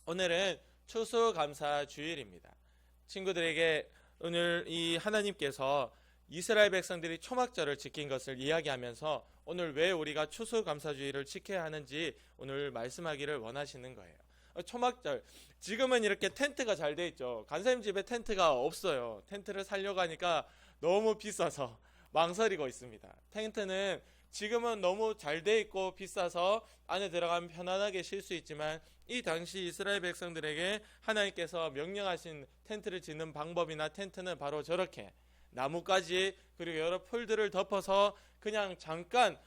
오늘은 추수감사 주일입니다. 친구들에게 오늘 이 하나님께서 이스라엘 백성들이 초막절을 지킨 것을 이야기하면서 오늘 왜 우리가 추수감사주의를 지켜야 하는지 오늘 말씀하기를 원하시는 거예요. 초막절, 지금은 이렇게 텐트가 잘 돼 있죠. 간사님 집에 텐트가 없어요. 텐트를 사려고 하니까 너무 비싸서 망설이고 있습니다. 텐트는 지금은 너무 잘 돼 있고 비싸서 안에 들어가면 편안하게 쉴 수 있지만, 이 당시 이스라엘 백성들에게 하나님께서 명령하신 텐트를 짓는 방법이나 텐트는 바로 저렇게 나뭇가지 그리고 여러 풀들을 덮어서 그냥 잠깐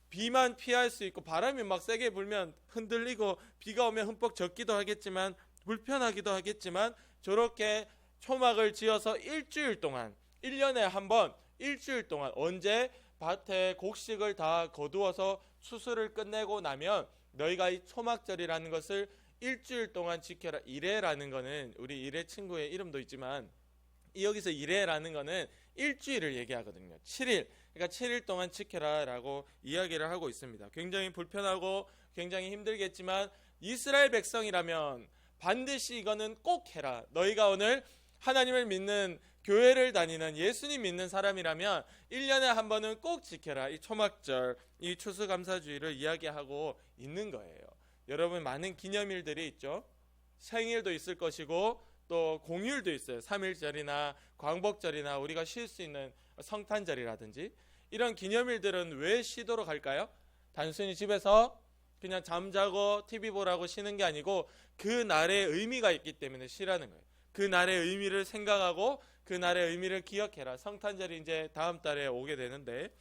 비만 피할 수 있고, 바람이 막 세게 불면 흔들리고 비가 오면 흠뻑 젖기도 하겠지만 불편하기도 하겠지만, 저렇게 초막을 지어서 일주일 동안, 1년에 한 번 일주일 동안, 언제 밭에 곡식을 다 거두어서 추수를 끝내고 나면 너희가 이 초막절이라는 것을 일주일 동안 지켜라. 이레라는 거는 우리 이레 친구의 이름도 있지만, 여기서 이레라는 거는 일주일을 얘기하거든요. 7일, 그러니까 7일 동안 지켜라 라고 이야기를 하고 있습니다. 굉장히 불편하고 굉장히 힘들겠지만 이스라엘 백성이라면 반드시 이거는 꼭 해라. 너희가 오늘 하나님을 믿는, 교회를 다니는, 예수님 믿는 사람이라면 1년에 한 번은 꼭 지켜라. 이 초막절, 이 추수감사주의를 이야기하고 있는 거예요. 여러분, 많은 기념일들이 있죠. 생일도 있을 것이고 또 공휴일도 있어요. 3.1절이나 광복절이나 우리가 쉴 수 있는 성탄절이라든지, 이런 기념일들은 왜 쉬도록 할까요? 단순히 집에서 그냥 잠자고 TV 보라고 쉬는 게 아니고 그 날의 의미가 있기 때문에 쉬라는 거예요. 그 날의 의미를 생각하고 그 날의 의미를 기억해라. 성탄절이 이제 다음 달에 오게 되는데,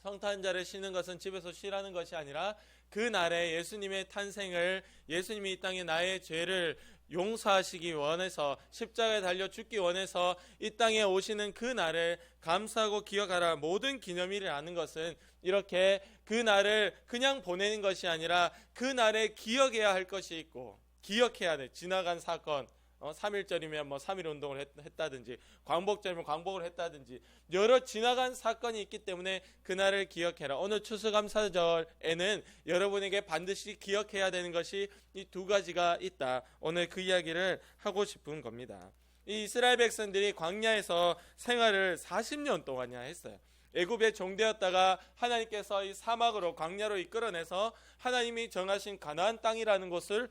성탄절에 쉬는 것은 집에서 쉬라는 것이 아니라 그 날에 예수님의 탄생을, 예수님이 이 땅에 나의 죄를 용서하시기 원해서 십자가에 달려 죽기 원해서 이 땅에 오시는 그 날을 감사하고 기억하라. 모든 기념일이라는 것은 이렇게 그 날을 그냥 보내는 것이 아니라 그 날에 기억해야 할 것이 있고, 기억해야 돼. 지나간 사건, 3.1절이면 뭐 3.1 운동을 했다든지, 광복절이면 광복을 했다든지, 여러 지나간 사건이 있기 때문에 그날을 기억해라. 오늘 추수감사절에는 여러분에게 반드시 기억해야 되는 것이 이 두 가지가 있다. 오늘 그 이야기를 하고 싶은 겁니다. 이 이스라엘 백성들이 광야에서 생활을 40년 동안이나 했어요. 애굽에 종되었다가 하나님께서 이 사막으로, 광야로 이끌어내서 하나님이 정하신 가나안 땅이라는 곳을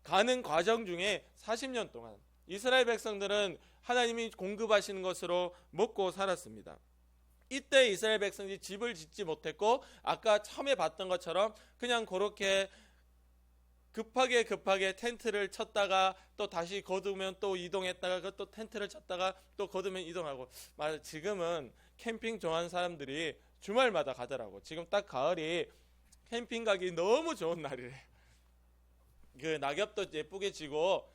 가는 과정 중에 40년 동안 이스라엘 백성들은 하나님이 공급하시는 것으로 먹고 살았습니다. 이때 이스라엘 백성들이 집을 짓지 못했고, 아까 처음에 봤던 것처럼 그냥 그렇게 급하게 텐트를 쳤다가 또 다시 거두면 또 이동했다가 또 텐트를 쳤다가 또 거두면 이동하고. 맞아, 지금은 캠핑 좋아하는 사람들이 주말마다 가더라고. 지금 딱 가을이 캠핑 가기 너무 좋은 날이래. 그 낙엽도 예쁘게 지고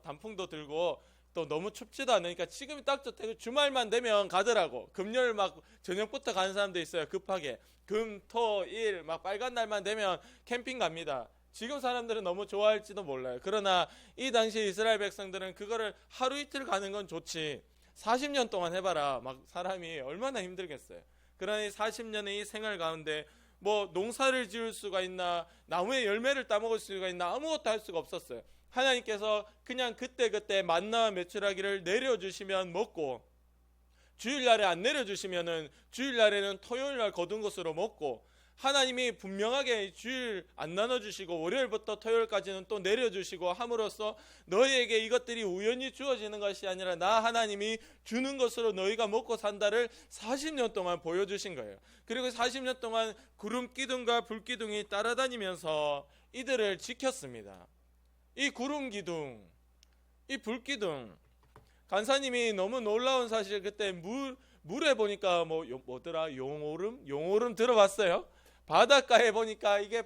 단풍도 들고 또 너무 춥지도 않으니까 지금이 딱 좋대. 주말만 되면 가더라고. 금요일 막 저녁부터 가는 사람도 있어요. 급하게 금, 토, 일 막 빨간 날만 되면 캠핑 갑니다. 지금 사람들은 너무 좋아할지도 몰라요. 그러나 이 당시 이스라엘 백성들은 그거를 하루 이틀 가는 건 좋지, 40년 동안 해봐라. 막 사람이 얼마나 힘들겠어요. 그러니 40년의 이 생활 가운데 뭐 농사를 지을 수가 있나, 나무의 열매를 따먹을 수가 있나, 아무것도 할 수가 없었어요. 하나님께서 그냥 그때그때 만나와 메추라기를 내려주시면 먹고, 주일날에 안 내려주시면은 주일날에는 토요일날 거둔 것으로 먹고, 하나님이 분명하게 주일 안 나눠주시고 월요일부터 토요일까지는 또 내려주시고 함으로써 너희에게 이것들이 우연히 주어지는 것이 아니라 나 하나님이 주는 것으로 너희가 먹고 산다를 40년 동안 보여주신 거예요. 그리고 40년 동안 구름기둥과 불기둥이 따라다니면서 이들을 지켰습니다. 이 구름기둥, 이 불기둥, 간사님이 너무 놀라운 사실, 그때 물에 보니까 뭐더라, 용오름 들어봤어요? 바닷가에 보니까 이게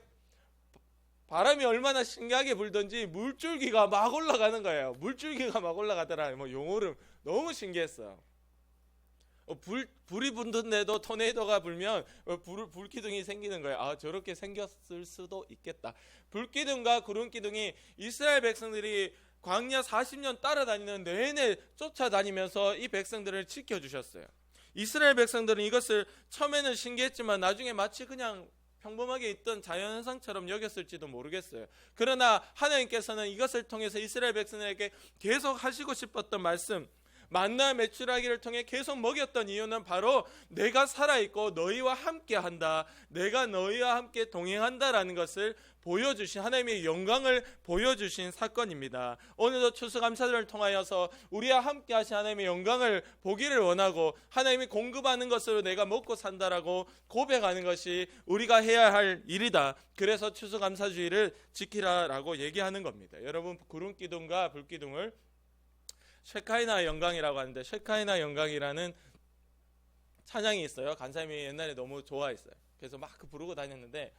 바람이 얼마나 신기하게 불던지 물줄기가 막 올라가는 거예요. 물줄기가 막 올라가더라. 용오름 너무 신기했어요. 불이 붙는데도 토네이도가 불면 불기둥이 생기는 거예요. 아, 저렇게 생겼을 수도 있겠다. 불기둥과 구름기둥이 이스라엘 백성들이 광야 40년 따라다니는 내내 쫓아다니면서 이 백성들을 지켜주셨어요. 이스라엘 백성들은 이것을 처음에는 신기했지만 나중에 마치 그냥 평범하게 있던 자연현상처럼 여겼을지도 모르겠어요. 그러나 하나님께서는 이것을 통해서 이스라엘 백성에게 계속 하시고 싶었던 말씀, 만나 메추라기를 통해 계속 먹였던 이유는 바로 내가 살아있고 너희와 함께한다, 내가 너희와 함께 동행한다라는 것을 보여주신, 하나님의 영광을 보여주신 사건입니다. 오늘도 추수감사절을 통하여서 우리와 함께 하신 하나님의 영광을 보기를 원하고 하나님이 공급하는 것으로 내가 먹고 산다라고 고백하는 것이 우리가 해야 할 일이다. 그래서 추수감사주의를 지키라라고 얘기하는 겁니다. 여러분, 구름기둥과 불기둥을 쉐카이나 영광이라고 하는데, 쉐카이나 영광이라는 찬양이 있어요. 간사님이 옛날에 너무 좋아했어요. 그래서 막 부르고 다녔는데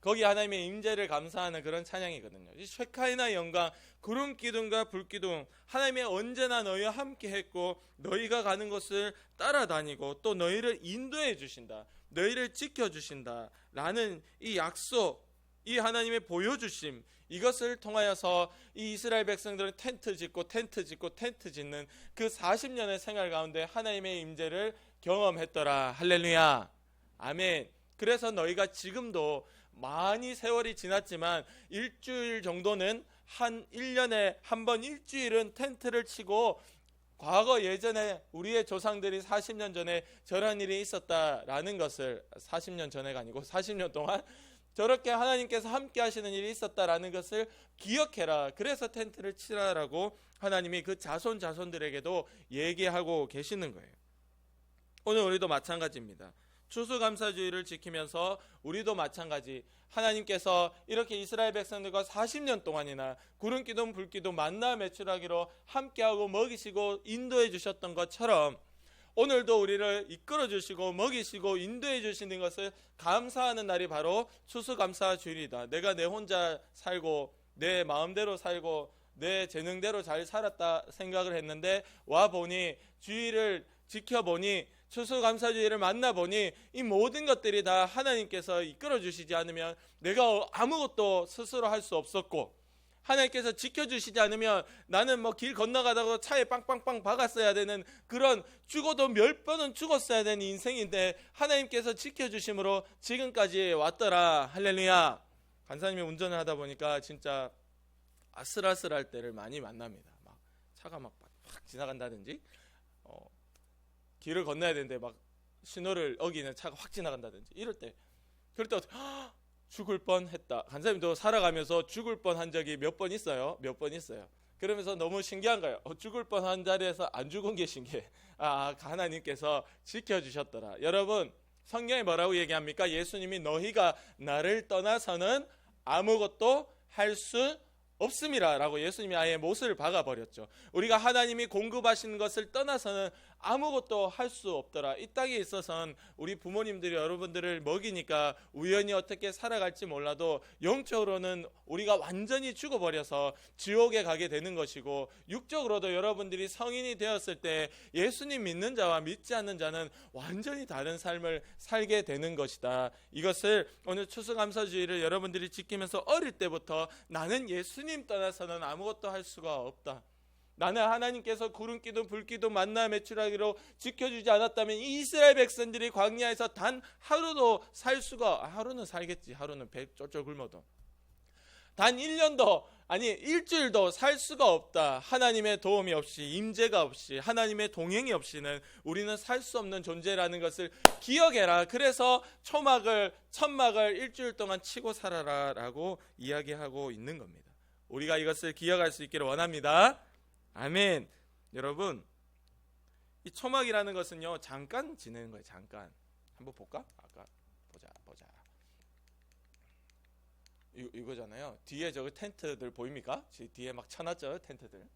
거기 하나님의 임재를 감사하는 그런 찬양이거든요. 이 쉐카이나 영광, 구름 기둥과 불 기둥, 하나님이 언제나 너희와 함께 했고 너희가 가는 곳을 따라다니고 또 너희를 인도해 주신다, 너희를 지켜 주신다 라는 이 약속, 이 하나님의 보여주심, 이것을 통하여서 이 이스라엘 백성들은 텐트 짓고 텐트 짓는 그 40년의 생활 가운데 하나님의 임재를 경험했더라. 할렐루야, 아멘. 그래서 너희가 지금도 많이 세월이 지났지만 일주일 정도는, 한 1년에 한 번 일주일은 텐트를 치고, 과거 예전에 우리의 조상들이 40년 전에 저런 일이 있었다라는 것을, 40년 전에가 아니고 40년 동안 저렇게 하나님께서 함께 하시는 일이 있었다라는 것을 기억해라. 그래서 텐트를 치라라고 하나님이 그 자손들에게도 얘기하고 계시는 거예요. 오늘 우리도 마찬가지입니다. 추수감사주의를 지키면서 우리도 마찬가지, 하나님께서 이렇게 이스라엘 백성들과 40년 동안이나 구름기둥 불기둥 만나 메추라기로 함께하고 먹이시고 인도해 주셨던 것처럼 오늘도 우리를 이끌어 주시고 먹이시고 인도해 주시는 것을 감사하는 날이 바로 추수감사주일이다. 내가 내 혼자 살고 내 마음대로 살고 내 재능대로 잘 살았다 생각을 했는데, 와 보니, 주일을 지켜보니, 추수감사주의를 만나보니 이 모든 것들이 다 하나님께서 이끌어 주시지 않으면 내가 아무것도 스스로 할 수 없었고, 하나님께서 지켜주시지 않으면 나는 뭐 길 건너가다가 차에 빵빵빵 박았어야 되는, 그런, 죽어도 10번은 죽었어야 되는 인생인데 하나님께서 지켜주심으로 지금까지 왔더라. 할렐루야. 간사님이 운전을 하다 보니까 진짜 아슬아슬할 때를 많이 만납니다. 막 차가 막 확 지나간다든지, 길을 건너야 되는데 막 신호를 어기는 차가 확 지나간다든지, 이럴 때, 그럴 때 죽을 뻔했다. 간사님도 살아가면서 죽을 뻔한 적이 몇 번 있어요. 그러면서 너무 신기한 거예요. 죽을 뻔한 자리에서 안 죽은 게 신기해. 하나님께서 지켜주셨더라. 여러분, 성경에 뭐라고 얘기합니까? 예수님이 너희가 나를 떠나서는 아무것도 할 수 없음이라 라고 예수님이 아예 못을 박아버렸죠. 우리가 하나님이 공급하시는 것을 떠나서는 아무것도 할 수 없더라. 이 땅에 있어서는 우리 부모님들이 여러분들을 먹이니까 우연히 어떻게 살아갈지 몰라도 영적으로는 우리가 완전히 죽어버려서 지옥에 가게 되는 것이고, 육적으로도 여러분들이 성인이 되었을 때 예수님 믿는 자와 믿지 않는 자는 완전히 다른 삶을 살게 되는 것이다. 이것을 오늘 추수감사주의를 여러분들이 지키면서 어릴 때부터 나는 예수님 떠나서는 아무것도 할 수가 없다. 나는 하나님께서 구름기둥 불기둥 만나 메추라기로 지켜주지 않았다면 이 이스라엘 백성들이 광야에서 단 하루도 살 수가, 하루는 살겠지, 하루는 배 쫄쫄 굶어도, 단 1년도 아니 일주일도 살 수가 없다. 하나님의 도움이 없이, 임재가 없이, 하나님의 동행이 없이는 우리는 살 수 없는 존재라는 것을 기억해라. 그래서 천막을 일주일 동안 치고 살아라 라고 이야기하고 있는 겁니다. 우리가 이것을 기억할 수 있기를 원합니다. 아멘. 여러분, 이 초막이라는 것은요, 잠깐 지내는 거예요. 잠깐. 한번 볼까? 아까 보자. 이거잖아요. 뒤에 저기 텐트들 보입니까? 뒤에 막 쳐놨죠, 텐트들.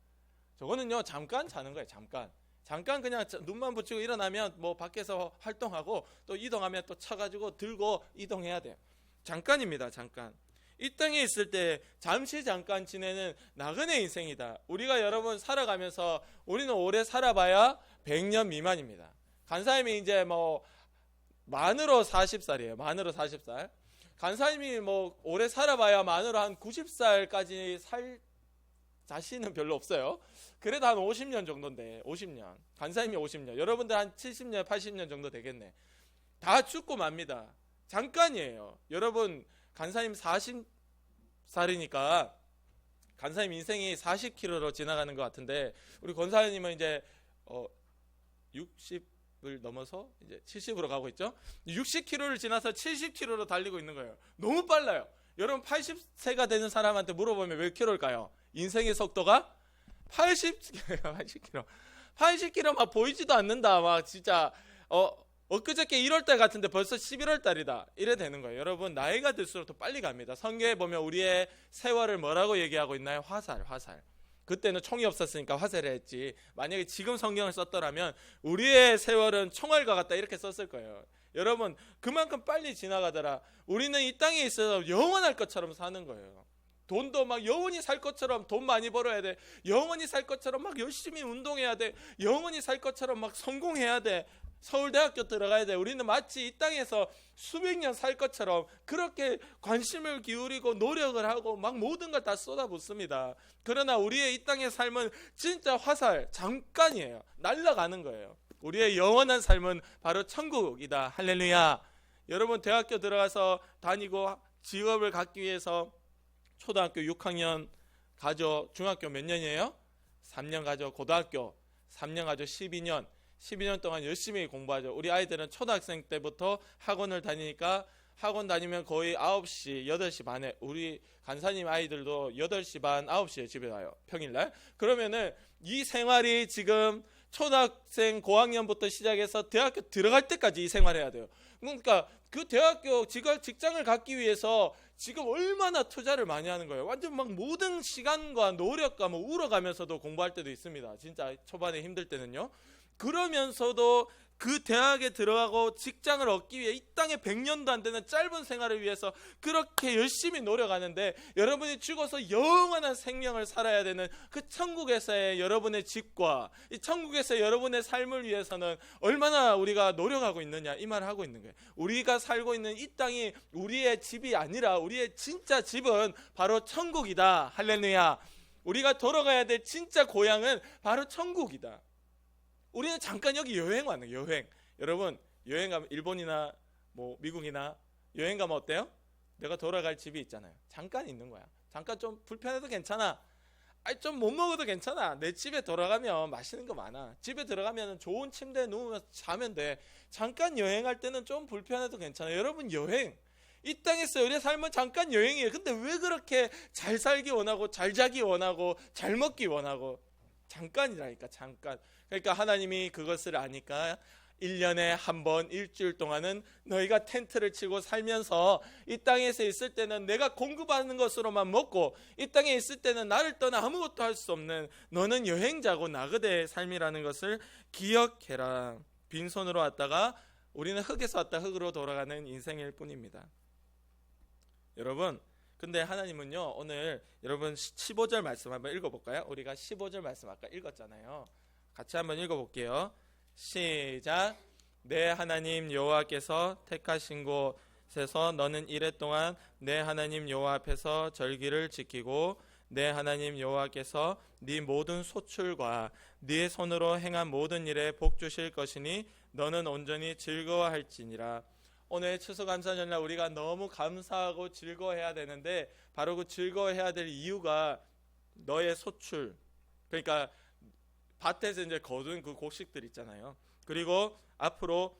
저거는요, 잠깐 자는 거예요. 잠깐 그냥 눈만 붙이고 일어나면 뭐 밖에서 활동하고 또 이동하면 또 쳐가지고 들고 이동해야 돼요. 잠깐입니다. 잠깐. 이 땅에 있을 때 잠깐 지내는 나그네 인생이다. 우리가 여러분 살아가면서 우리는 오래 살아봐야 100년 미만입니다. 간사님이 이제 뭐 만으로 40살이에요. 만으로 40살. 간사님이 뭐 오래 살아봐야 만으로 한 90살까지 살 자신은 별로 없어요. 그래도 한 50년 정도인데, 50년. 간사님이 50년. 여러분들 한 70년, 80년 정도 되겠네. 다 죽고 맙니다. 잠깐이에요. 여러분 간사님 40살이니까 간사님 인생이 40km로 지나가는 것 같은데 우리 권사님은 이제 60을 넘어서 이제 70으로 가고 있죠. 60km를 지나서 70km로 달리고 있는 거예요. 너무 빨라요. 여러분 80세가 되는 사람한테 물어보면 몇 킬로일까요? 인생의 속도가 80km. 80km 막 보이지도 않는다. 막 진짜 엊그저께 1월달 같은데 벌써 11월달이다. 이래 되는 거예요. 여러분 나이가 들수록 더 빨리 갑니다. 성경에 보면 우리의 세월을 뭐라고 얘기하고 있나요? 화살. 그때는 총이 없었으니까 화살을 했지. 만약에 지금 성경을 썼더라면 우리의 세월은 총알과 같다 이렇게 썼을 거예요. 여러분 그만큼 빨리 지나가더라. 우리는 이 땅에 있어서 영원할 것처럼 사는 거예요. 돈도 막 영원히 살 것처럼 돈 많이 벌어야 돼. 영원히 살 것처럼 막 열심히 운동해야 돼. 영원히 살 것처럼 막 성공해야 돼. 서울대학교 들어가야 돼. 우리는 마치 이 땅에서 수백 년 살 것처럼 그렇게 관심을 기울이고 노력을 하고 막 모든 걸 다 쏟아붓습니다. 그러나 우리의 이 땅의 삶은 진짜 화살, 잠깐이에요. 날아가는 거예요. 우리의 영원한 삶은 바로 천국이다. 할렐루야. 여러분 대학교 들어가서 다니고 직업을 갖기 위해서 초등학교 6학년 가죠. 중학교 몇 년이에요? 3년 가죠. 고등학교 3년 가죠. 12년 동안 열심히 공부하죠. 우리 아이들은 초등학생 때부터 학원을 다니니까 학원 다니면 거의 9시, 8시 반에 우리 간사님 아이들도 8시 반, 9시에 집에 와요. 평일날. 그러면은 이 생활이 지금 초등학생 고학년부터 시작해서 대학교 들어갈 때까지 이 생활해야 돼요. 그러니까 그 대학교 직장을 갖기 위해서 지금 얼마나 투자를 많이 하는 거예요. 완전 막 모든 시간과 노력과 뭐 울어가면서도 공부할 때도 있습니다. 진짜 초반에 힘들 때는요. 그러면서도 그 대학에 들어가고 직장을 얻기 위해 이 땅에 100년도 안 되는 짧은 생활을 위해서 그렇게 열심히 노력하는데 여러분이 죽어서 영원한 생명을 살아야 되는 그 천국에서의 여러분의 집과 이 천국에서 여러분의 삶을 위해서는 얼마나 우리가 노력하고 있느냐 이 말을 하고 있는 거예요. 우리가 살고 있는 이 땅이 우리의 집이 아니라 우리의 진짜 집은 바로 천국이다. 할렐루야. 우리가 돌아가야 될 진짜 고향은 바로 천국이다. 우리는 잠깐 여기 여행 왔는 거예요. 여행. 여러분 여행 가면 일본이나 뭐 미국이나 여행 가면 어때요? 내가 돌아갈 집이 있잖아요. 잠깐 있는 거야. 잠깐 좀 불편해도 괜찮아. 아니 좀 못 먹어도 괜찮아. 내 집에 돌아가면 맛있는 거 많아. 집에 들어가면 좋은 침대에 누우면서 자면 돼. 잠깐 여행할 때는 좀 불편해도 괜찮아. 여러분 여행. 이 땅에서 우리의 삶은 잠깐 여행이에요. 근데 왜 그렇게 잘 살기 원하고 잘 자기 원하고 잘 먹기 원하고 잠깐이라니까. 잠깐. 그러니까 하나님이 그것을 아니까 1년에 한 번 일주일 동안은 너희가 텐트를 치고 살면서 이 땅에서 있을 때는 내가 공급하는 것으로만 먹고 이 땅에 있을 때는 나를 떠나 아무것도 할 수 없는 너는 여행자고 나그네의 삶이라는 것을 기억해라. 빈손으로 왔다가 우리는 흙에서 왔다 흙으로 돌아가는 인생일 뿐입니다. 여러분 근데 하나님은요 오늘 여러분 15절 말씀 한번 읽어볼까요? 우리가 15절 말씀 아까 읽었잖아요. 같이 한번 읽어볼게요. 시작. 내 하나님 여호와께서 택하신 곳에서 너는 이랫동안 내 하나님 여호와 앞에서 절기를 지키고 내 하나님 여호와께서 네 모든 소출과 네 손으로 행한 모든 일에 복 주실 것이니 너는 온전히 즐거워할지니라. 오늘 추수감사절날 우리가 너무 감사하고 즐거워해야 되는데 바로 그 즐거워해야 될 이유가 너의 소출, 그러니까 밭에서 이제 거둔 그 곡식들 있잖아요. 그리고 앞으로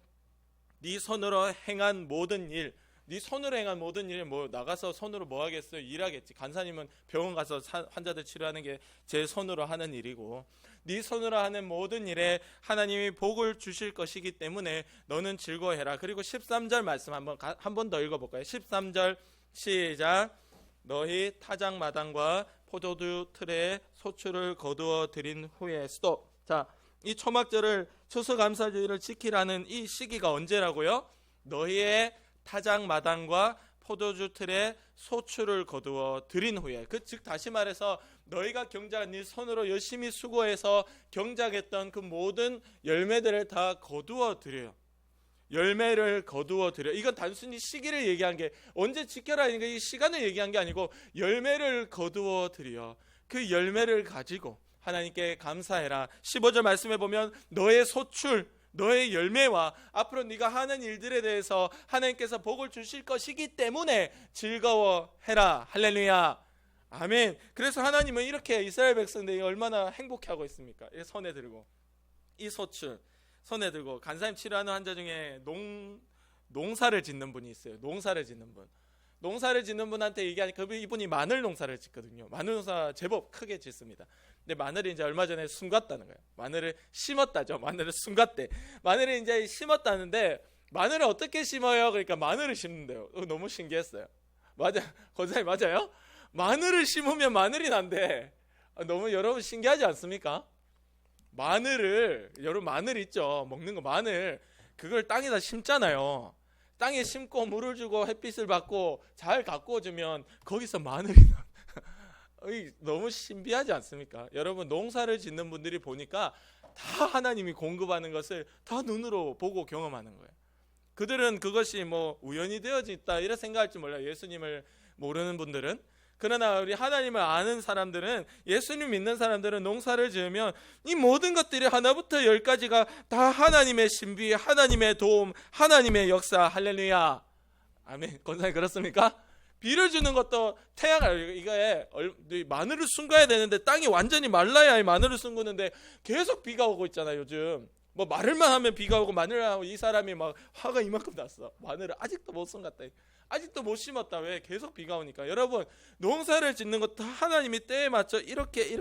네 손으로 행한 모든 일, 네 손으로 행한 모든 일이 뭐 나가서 손으로 뭐 하겠어요? 일하겠지. 간사님은 병원 가서 환자들 치료하는 게 제 손으로 하는 일이고 네 손으로 하는 모든 일에 하나님이 복을 주실 것이기 때문에 너는 즐거워해라. 그리고 13절 말씀 한 번 더 읽어볼까요? 13절 시작. 너희 타작마당과 포도주 틀에 소출을 거두어 드린 후에 스톱. 자, 이 초막절을 추수감사주의를 지키라는 이 시기가 언제라고요? 너희의 타작마당과 포도주 틀에 소출을 거두어 드린 후에, 즉 다시 말해서 너희가 경작한 네 손으로 열심히 수고해서 경작했던 그 모든 열매들을 다 거두어 드려요. 열매를 거두어 드려. 이건 단순히 시기를 얘기한 게 언제 지켜라 이 시간을 얘기한 게 아니고 열매를 거두어 드려. 그 열매를 가지고 하나님께 감사해라. 15절 말씀에 보면 너의 소출, 너의 열매와 앞으로 네가 하는 일들에 대해서 하나님께서 복을 주실 것이기 때문에 즐거워해라. 할렐루야. 아멘. 그래서 하나님은 이렇게 이스라엘 백성들이 얼마나 행복해하고 있습니까? 손에 들고 이 소출 손에 들고 간사님 치료하는 환자 중에 농사를 짓는 분이 있어요. 농사를 짓는 분. 농사를 짓는 분한테 얘기하니까 이분이 마늘 농사를 짓거든요. 마늘 농사 제법 크게 짓습니다. 근데 마늘이 이제 얼마 전에 숨갔다는 거예요. 마늘을 심었다죠. 마늘을 숨갔대. 마늘을 이제 심었다는데 마늘을 어떻게 심어요? 그러니까 마늘을 심는데요. 너무 신기했어요. 권사님 맞아요? 마늘을 심으면 마늘이 난대. 너무 여러분 신기하지 않습니까? 여러분 마늘 있죠. 먹는 거 마늘. 그걸 땅에다 심잖아요. 땅에 심고 물을 주고 햇빛을 받고 잘 가꾸어주면 거기서 마늘이 나. 너무 신비하지 않습니까? 여러분 농사를 짓는 분들이 보니까 다 하나님이 공급하는 것을 다 눈으로 보고 경험하는 거예요. 그들은 그것이 뭐 우연히 되어졌다 이렇게 생각할지 몰라요. 예수님을 모르는 분들은. 그러나 우리 하나님을 아는 사람들은, 예수님 믿는 사람들은 농사를 지으면 이 모든 것들이 하나부터 열까지가 다 하나님의 신비, 하나님의 도움, 하나님의 역사. 할렐루야. 아멘. 권사님 그렇습니까? 비를 주는 것도 이거에 마늘을 숨가야 되는데 땅이 완전히 말라야 마늘을 숨구는데 계속 비가 오고 있잖아요. 요즘 뭐 마를만 하면 비가 오고 마늘하고 이 사람이 막 화가 이만큼 났어. 마늘을 아직도 못 숨갔다. 아직도 못 심었다. 왜? 계속 비가 오니까. 여러분 농사를 짓는 것도 하나님이 때에 맞춰 이렇게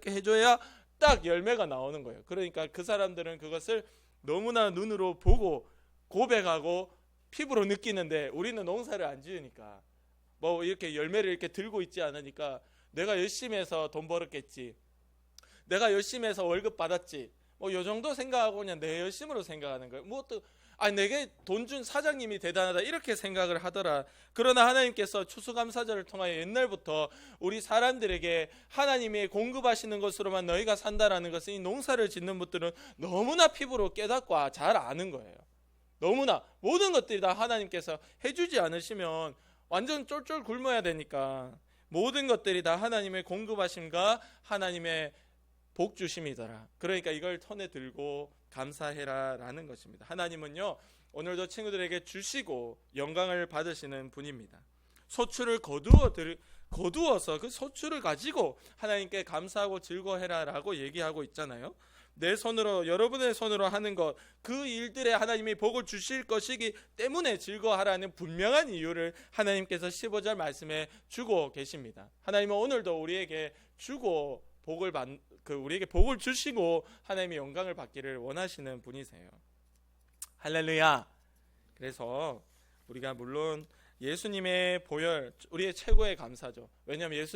해줘야 딱 열매가 나오는 거예요. 그러니까 그 사람들은 그것을 너무나 눈으로 보고 고백하고 피부로 느끼는데, 우리는 농사를 안 지으니까 뭐 이렇게 열매를 이렇게 들고 있지 않으니까 내가 열심히 해서 돈 벌었겠지, 내가 열심히 해서 월급 받았지, 뭐 요 정도 생각하고 그냥 내 열심으로 생각하는 거예요. 뭐 또 내게 돈 준 사장님이 대단하다 이렇게 생각을 하더라. 그러나 하나님께서 추수감사절을 통하여 옛날부터 우리 사람들에게 하나님이 공급하시는 것으로만 너희가 산다라는 것은 이 농사를 짓는 분들은 너무나 피부로 깨닫고 잘 아는 거예요. 너무나 모든 것들이 다 하나님께서 해주지 않으시면 완전 쫄쫄 굶어야 되니까 모든 것들이 다 하나님의 공급하심과 하나님의 복 주심이더라. 그러니까 이걸 손에 들고 감사해라 라는 것입니다. 하나님은요 오늘도 친구들에게 주시고 영광을 받으시는 분입니다. 소출을 거두어서 그 소출을 가지고 하나님께 감사하고 즐거워해라 라고 얘기하고 있잖아요. 내 손으로, 여러분의 손으로 하는 것, 그 일들에 하나님이 복을 주실 것이기 때문에 즐거워하라는 분명한 이유를 하나님께서 15절 말씀에 주고 계십니다. 하나님은 오늘도 우리에게 주고 우리에게 복을 주시고 하나님의 영광을 받기를 원하시는 분이세요. 할렐루야. 그래서 우리가 물론 예수님의 보혈, 우리의 최고의 감사죠. 왜냐하면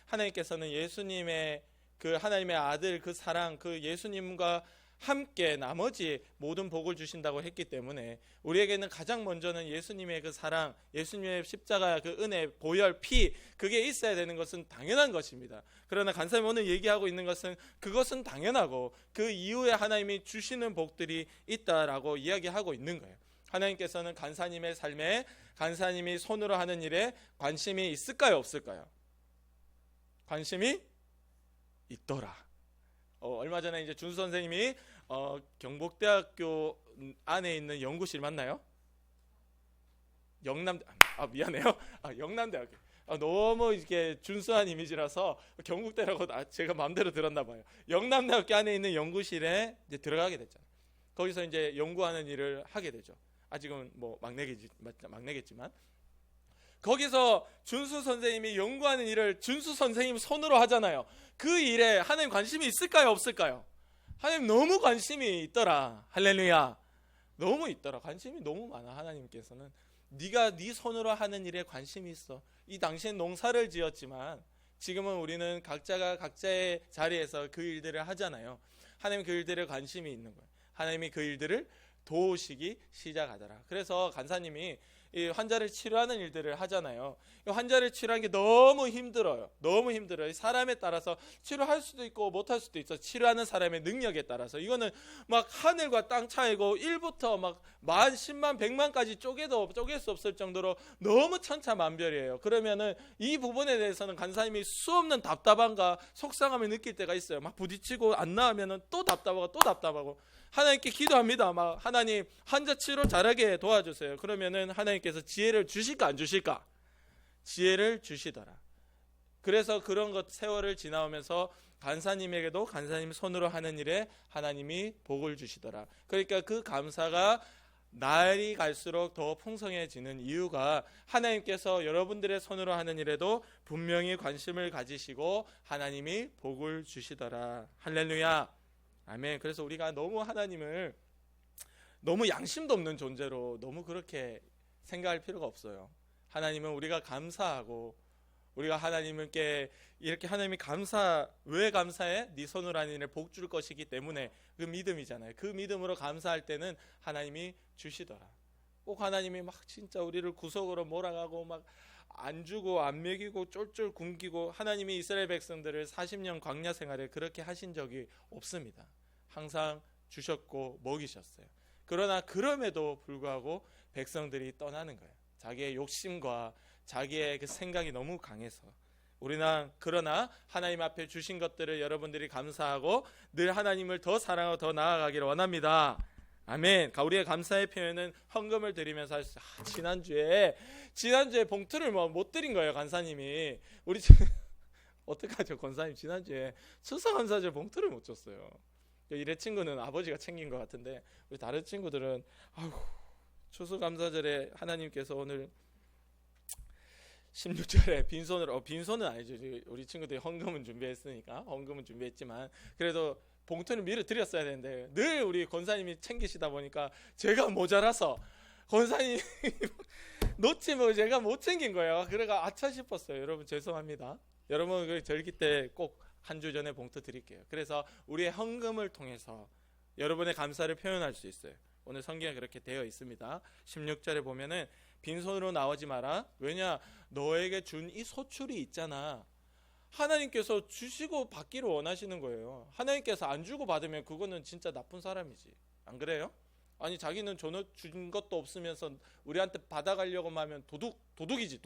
하나님께서는 예수님의 그 하나님의 아들, 그 사랑, 그 예수님과 함께 나머지 모든 복을 주신다고 했기 때문에 우리에게는 가장 먼저는 예수님의 그 사랑, 예수님의 십자가 그 은혜, 보혈, 피, 그게 있어야 되는 것은 당연한 것입니다. 그러나 간사님 오늘 얘기하고 있는 것은 그것은 당연하고 그 이후에 하나님이 주시는 복들이 있다라고 이야기하고 있는 거예요. 하나님께서는 간사님의 삶에, 간사님이 손으로 하는 일에 관심이 있을까요, 없을까요? 관심이 있더라. 얼마 전에 이제 준수 선생님이 경북대학교 안에 있는 연구실 맞나요? 미안해요. 영남대학교. 너무 이렇게 준수한 이미지라서 경북대라고 제가 마음대로 들었나 봐요. 영남대학교 안에 있는 연구실에 이제 들어가게 됐잖아요. 거기서 이제 연구하는 일을 하게 되죠. 아직은 뭐 막내겠지만 거기서 준수 선생님이 연구하는 일을 준수 선생님 손으로 하잖아요. 그 일에 하나님 관심이 있을까요, 없을까요? 하나님 너무 관심이 있더라. 할렐루야. 너무 있더라. 관심이 너무 많아. 하나님께서는 네가 네 손으로 하는 일에 관심이 있어. 이 당시엔 농사를 지었지만 지금은 우리는 각자가 각자의 자리에서 그 일들을 하잖아요. 하나님 그 일들에 관심이 있는 거예요. 하나님이 그 일들을 도우시기 시작하더라. 그래서 간사님이 이 환자를 치료하는 일들을 하잖아요. 이 환자를 치료하는 게 너무 힘들어요. 너무 힘들어요. 사람에 따라서 치료할 수도 있고 못할 수도 있어. 치료하는 사람의 능력에 따라서. 이거는 막 하늘과 땅 차이고 1부터 막 만, 10만, 100만까지 쪼갤 수 없을 정도로 너무 천차만별이에요. 그러면은 이 부분에 대해서는 간사님이 수없는 답답함과 속상함을 느낄 때가 있어요. 막 부딪히고 안 나으면은 또 답답하고 하나님께 기도합니다. 막 하나님 환자치료 잘하게 도와주세요. 그러면은 하나님께서 지혜를 주실까 안 주실까? 지혜를 주시더라. 그래서 그런 것 세월을 지나오면서 간사님에게도 간사님 손으로 하는 일에 하나님이 복을 주시더라. 그러니까 그 감사가 날이 갈수록 더 풍성해지는 이유가 하나님께서 여러분들의 손으로 하는 일에도 분명히 관심을 가지시고 하나님이 복을 주시더라. 할렐루야. 아멘. 그래서 우리가 너무 하나님을 너무 양심도 없는 존재로 너무 그렇게 생각할 필요가 없어요. 하나님은 우리가 감사하고 우리가 하나님께 이렇게 하나님이 왜 감사해? 네 손으로 하는 일에 복 줄 것이기 때문에 그 믿음이잖아요. 그 믿음으로 감사할 때는 하나님이 주시더라. 꼭 하나님이 막 진짜 우리를 구석으로 몰아가고 막 안 주고 안 먹이고 쫄쫄 굶기고 하나님이 이스라엘 백성들을 40년 광야 생활에 그렇게 하신 적이 없습니다. 항상 주셨고 먹이셨어요. 그러나 그럼에도 불구하고 백성들이 떠나는 거예요. 자기의 욕심과 자기의 그 생각이 너무 강해서. 그러나 하나님 앞에 주신 것들을 여러분들이 감사하고 늘 하나님을 더 사랑하고 더 나아가기를 원합니다. 아멘. 우리의 감사의 표현은 헌금을 드리면서 지난주에 봉투를 못 드린 거예요. 간사님이 우리 어떡하죠? 권사님 지난주에 추수감사절 봉투를 못 줬어요. 이래 친구는 아버지가 챙긴 것 같은데 우리 다른 친구들은 추수감사절에 하나님께서 오늘 16절에 빈손은 아니죠. 우리 친구들이 헌금은 준비했지만 그래도 봉투는 미리 드렸어야 되는데 늘 우리 권사님이 챙기시다 보니까 제가 모자라서 권사님 놓치면 제가 못 챙긴 거예요. 그래가 아차 싶었어요. 여러분 죄송합니다. 여러분 그 절기 때 꼭 한 주 전에 봉투 드릴게요. 그래서 우리의 헌금을 통해서 여러분의 감사를 표현할 수 있어요. 오늘 성경에 그렇게 되어 있습니다. 16절에 보면은 빈손으로 나오지 마라. 왜냐? 너에게 준 이 소출이 있잖아. 하나님께서 주시고 받기를 원하시는 거예요. 하나님께서 안 주고 받으면 그거는 진짜 나쁜 사람이지. 안 그래요? 아니 자기는 준 것도 없으면서 우리한테 받아가려고 하면 도둑이지.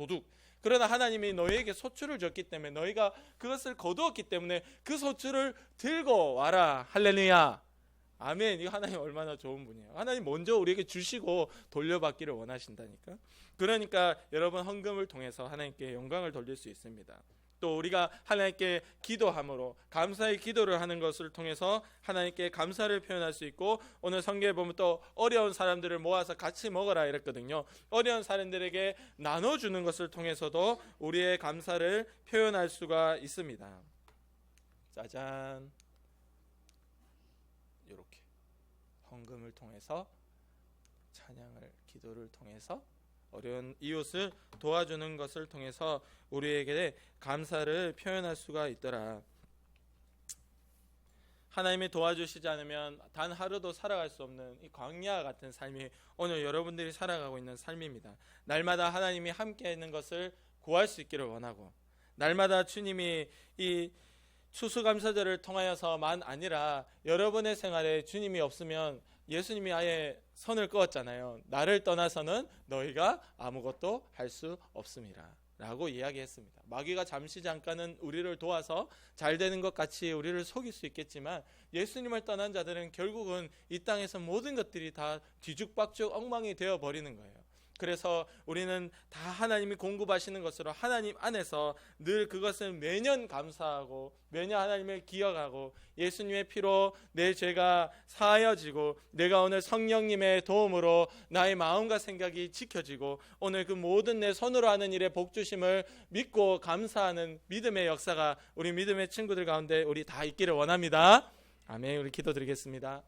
그러나 하나님이 너희에게 소출을 줬기 때문에 너희가 그것을 거두었기 때문에 그 소출을 들고 와라. 할렐루야. 아멘. 이거 하나님 얼마나 좋은 분이에요. 하나님 먼저 우리에게 주시고 돌려받기를 원하신다니까. 그러니까 여러분 헌금을 통해서 하나님께 영광을 돌릴 수 있습니다. 또 우리가 하나님께 기도함으로 감사의 기도를 하는 것을 통해서 하나님께 감사를 표현할 수 있고, 오늘 성경에 보면 또 어려운 사람들을 모아서 같이 먹어라 이랬거든요. 어려운 사람들에게 나눠주는 것을 통해서도 우리의 감사를 표현할 수가 있습니다. 짜잔. 이렇게 헌금을 통해서, 찬양을, 기도를 통해서 어려운 이웃을 도와주는 것을 통해서 우리에게 감사를 표현할 수가 있더라. 하나님이 도와주시지 않으면 단 하루도 살아갈 수 없는 이 광야 같은 삶이 오늘 여러분들이 살아가고 있는 삶입니다. 날마다 하나님이 함께 있는 것을 구할 수 있기를 원하고, 날마다 주님이 이 추수감사절을 통하여서만 아니라 여러분의 생활에 주님이 없으면, 예수님이 아예 선을 그었잖아요. 나를 떠나서는 너희가 아무것도 할 수 없음이라 라고 이야기했습니다. 마귀가 잠깐은 우리를 도와서 잘 되는 것 같이 우리를 속일 수 있겠지만, 예수님을 떠난 자들은 결국은 이 땅에서 모든 것들이 다 뒤죽박죽 엉망이 되어버리는 거예요. 그래서 우리는 다 하나님이 공급하시는 것으로 하나님 안에서 늘 그것을 매년 감사하고 매년 하나님을 기억하고, 예수님의 피로 내 죄가 사하여지고 내가 오늘 성령님의 도움으로 나의 마음과 생각이 지켜지고 오늘 그 모든 내 손으로 하는 일에 복주심을 믿고 감사하는 믿음의 역사가 우리 믿음의 친구들 가운데 우리 다 있기를 원합니다. 아멘. 우리 기도드리겠습니다.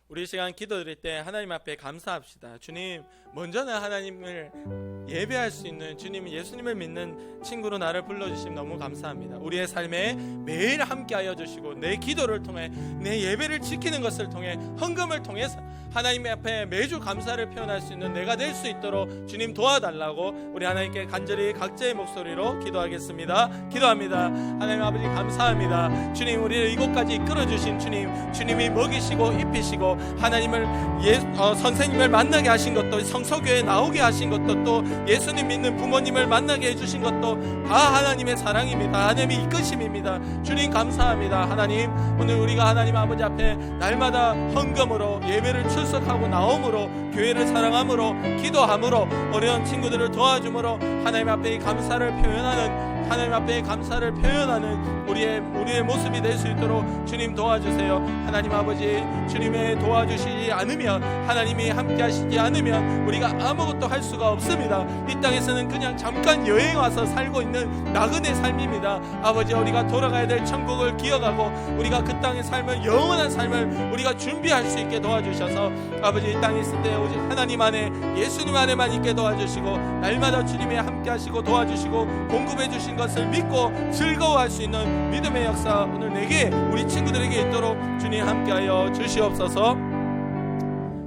우리 시간 기도드릴 때 하나님 앞에 감사합시다. 주님, 먼저는 하나님을 예배할 수 있는, 주님 예수님을 믿는 친구로 나를 불러주시면 너무 감사합니다. 우리의 삶에 매일 함께하여 주시고 내 기도를 통해, 내 예배를 지키는 것을 통해, 헌금을 통해서 하나님 앞에 매주 감사를 표현할 수 있는 내가 될 수 있도록 주님 도와달라고 우리 하나님께 간절히 각자의 목소리로 기도하겠습니다. 기도합니다. 하나님 아버지 감사합니다. 주님, 우리를 이곳까지 이끌어주신 주님, 주님이 먹이시고 입히시고 하나님을 선생님을 만나게 하신 것도, 성서교회에 나오게 하신 것도, 또 예수님 믿는 부모님을 만나게 해주신 것도 다 하나님의 사랑입니다. 하나님의 이끄심입니다. 주님 감사합니다. 하나님, 오늘 우리가 하나님 아버지 앞에 날마다 헌금으로 예배를 출석하고 나옴으로, 교회를 사랑함으로, 기도함으로, 어려운 친구들을 도와줌으로 하나님 앞에 이 감사를 표현하는, 하나님 앞에 감사를 표현하는 우리의 모습이 될 수 있도록 주님 도와주세요. 하나님 아버지, 주님의 도와주시지 않으면, 하나님이 함께 하시지 않으면 우리가 아무것도 할 수가 없습니다. 이 땅에서는 그냥 잠깐 여행 와서 살고 있는 나그네 삶입니다. 아버지, 우리가 돌아가야 될 천국을 기억하고 우리가 그 땅의 삶을, 영원한 삶을 우리가 준비할 수 있게 도와주셔서 아버지, 이 땅에 있을 때 오직 하나님 안에, 예수님 안에만 있게 도와주시고, 날마다 주님이 함께 하시고 도와주시고 공급해 주신 것을 믿고 즐거워할 수 있는 믿음의 역사 오늘 내게, 우리 친구들에게 있도록 주님 함께하여 주시옵소서.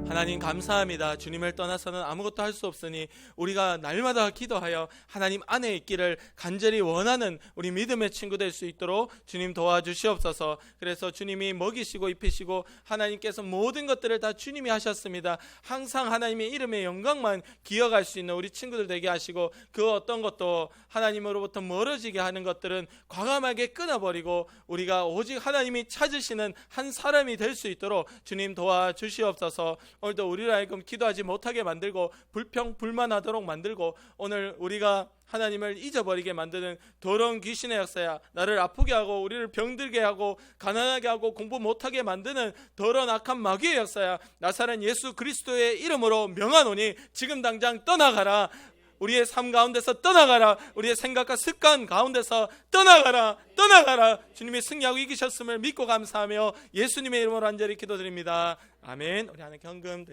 하나님 감사합니다. 주님을 떠나서는 아무것도 할 수 없으니 우리가 날마다 기도하여 하나님 안에 있기를 간절히 원하는 우리 믿음의 친구 될 수 있도록 주님 도와주시옵소서. 그래서 주님이 먹이시고 입히시고 하나님께서 모든 것들을 다 주님이 하셨습니다. 항상 하나님의 이름의 영광만 기억할 수 있는 우리 친구들 되게 하시고, 그 어떤 것도 하나님으로부터 멀어지게 하는 것들은 과감하게 끊어버리고 우리가 오직 하나님이 찾으시는 한 사람이 될 수 있도록 주님 도와주시옵소서. 오늘도 우리를 하여금 기도하지 못하게 만들고 불평불만하도록 만들고, 오늘 우리가 하나님을 잊어버리게 만드는 더러운 귀신의 역사야, 나를 아프게 하고 우리를 병들게 하고 가난하게 하고 공부 못하게 만드는 더러운 악한 마귀의 역사야, 나사렛 예수 그리스도의 이름으로 명하노니 지금 당장 떠나가라. 우리의 삶 가운데서 떠나가라. 우리의 생각과 습관 가운데서 떠나가라. 떠나가라. 주님이 승리하고 이기셨음을 믿고 감사하며 예수님의 이름으로 간절히 기도드립니다. 아멘. 우리 하나님께 헌금 드립니다.